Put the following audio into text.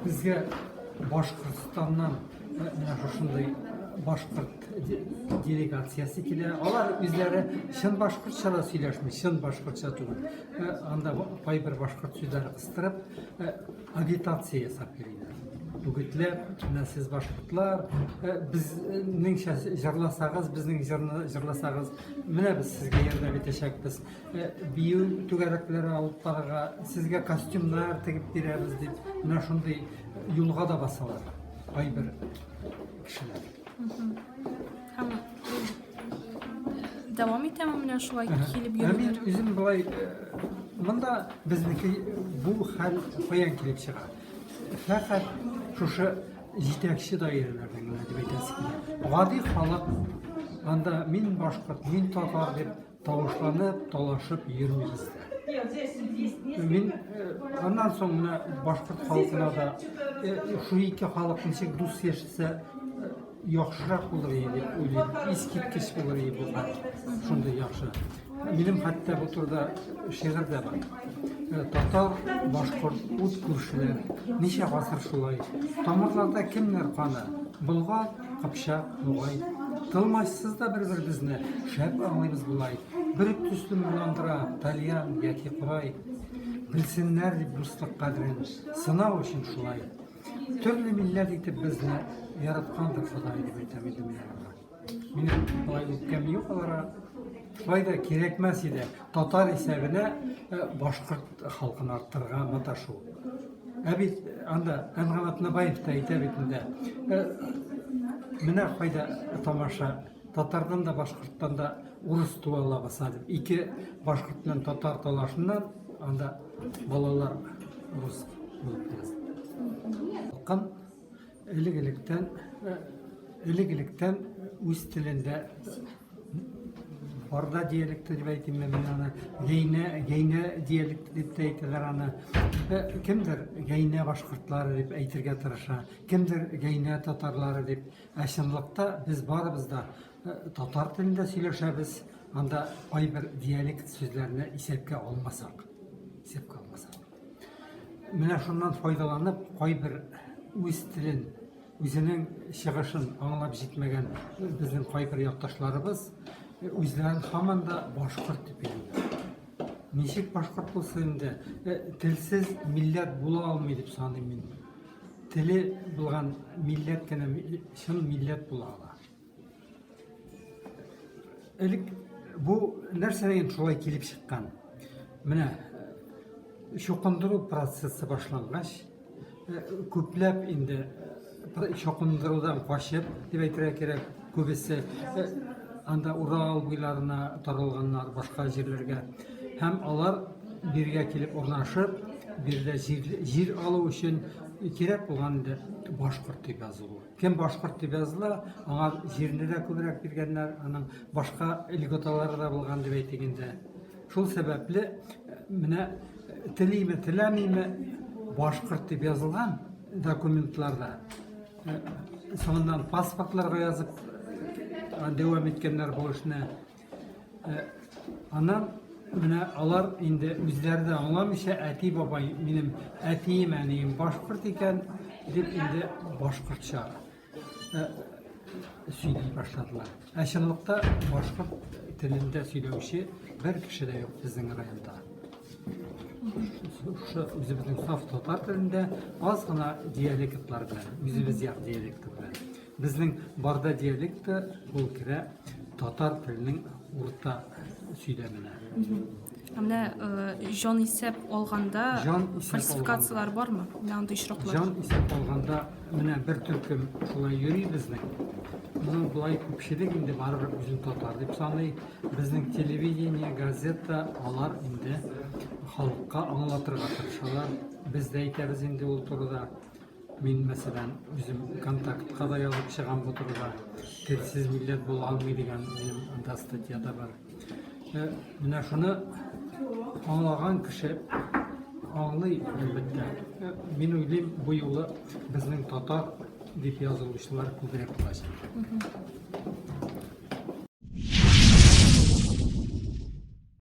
Bizge Başkırtistan'dan şunday Başkırt delegatsiyası kile. Alar bizlere şın Başkırtça da söyleşmiş, şın Başkırtça tuğun. Anda pay bir Başkırt sözleri kıstırıp agitatsiya yasap veriyorlar. Bugütler, siz Başkırtlar, bizning jırlasağız, bizning jırlasağız, mine biz sizge yerde bitişekbiz. Biyu tügerekleri alıp baraga, sizge kostümler tegip bereriz deyip, mine şunday yolga da basalar. Pay bir kişiler. Tamam. Devam etemem mine şulay kelip Hemen yürüdür. üzüm bulay, mında bizniki bu hal koyan kelip çıkar. Fakat şuşa yetekçi dairələrdən deb aytasıq. Adi xalq anda min Başkırt, min Tatar deb tavuşlanıp, dolaşıp yürümüz. Min ondan sonra Başkırt halkına da şu iki halkın içi dus yaşasa yaxşıрақ olur idi, öyle iskitkiş olur idi bu halk. Şunda yaxşı. Benim hatta bu turda şiir de var. Tatar, Başkırt, ut күршілер, неше ғасыр шулай. Тамырларда кемнер қаны, Бұлғар, Қыпшақ, Ноғай. Тылмайсыз да бір бізні, шәп аңлаймыз бұлай. Бірік түслі мұландыра, Тальян, яки Құрай. Білсінлер деп достық қадірін, сынау үшін шулай. Түрлі милләт етіп бізні, яратқандыр Құдай деп айтамын. Менің бұлай өткем yok олара. Şurayda gerekmez idi. Tatar hesabına Başkırt halkını arttırgan mataşu. Abi anda angamatına bayıp da itabetinde. Mine fayda tamaşa Tatardan da Başkırttan da Urus tuvala basadı. İki Başkırt bilen Tatar talaşından anda balalar Urus bulup geldi. Halkın eligelikten üst tilinde Orada diyalekti deb aytayım ben ana geyne diyalekti deb aytırlar ana. Kimdir geyne Başkırtlары deb aytırga tırışa, kimdir geyne Tatarlары deb. Aşınlıkta biz barımız da Tatar tilinde söyleşebiz. Anda ay bir diyalekt sözlerine isepke olmasak. Mine şundan faydalanıp koy bir üst tilin, özünün шығышын anlap жетmegen bizim koy bir yaktaşlarımız Özlerin haman da Başkırt tipiydi. Neşik Başkırt olsa indi, tilsiz millet bula almayı dip sandım ben. Tili bulgan millet gene, şun millet bula ala. Elik bu nerseneyin şolay kelip çıkkan. Mine, şokunduru prosesi başlangaç. Köplep indi, şokundurudan başıp, dip aytıra kerek köbesi, anda Ural boylarına taralganlar başka yerlerge hem alar birge kelip ornaşıp bir de jir aluu için kerek bolgan Başkırt dep yazılуу. Kim Başkırt dep yazıla, аңа жерinde de köbürek bergenler, anın başka ilgotalары da bolgan dep aytgende. Şol sebeple mine tilime tilemime Başkırt dep yazılgan dokumentlarda sonundan pasportlarga yazıp devam etkenler boşuna. Anam mine alar indi özleri de anlamışa ati babay benim atiyim aniyim Başkırt iken dip indi Başkırtça söyley başladılar. Aşınlıkta Başkırt tilinde söyleyişi bir kişi de yok bizim rayonda. Şu özümüzün saf Tatar tilinde az gına diyalektler bilen, özümüz yak diyalekti bilen. Bizning barda diyalekti bu kire Tatar tilinin urta söylemine. Mine jon isep olganda falsifikatsiyalar var mı? Ne anda işraklar? Jon isep olganda mine bir türküm şulay yürüy bizning. Bunun bulay köpçilik indi baribir bizim Tatar dep sanay. Bizning televideniya, gazeta alar indi halkka anlatırga tırışalar. Biz de aytamiz indi ol turda. Men mesela özüm kontaktga da yazıp çıkan bu turda tilsiz millet bola almaydigan benim anda statiyada var. Mine şunu anlagan kişi anlay elbette. Men oylayım bu yolu bizning Tatar dep yazılışlar köbürek olacak.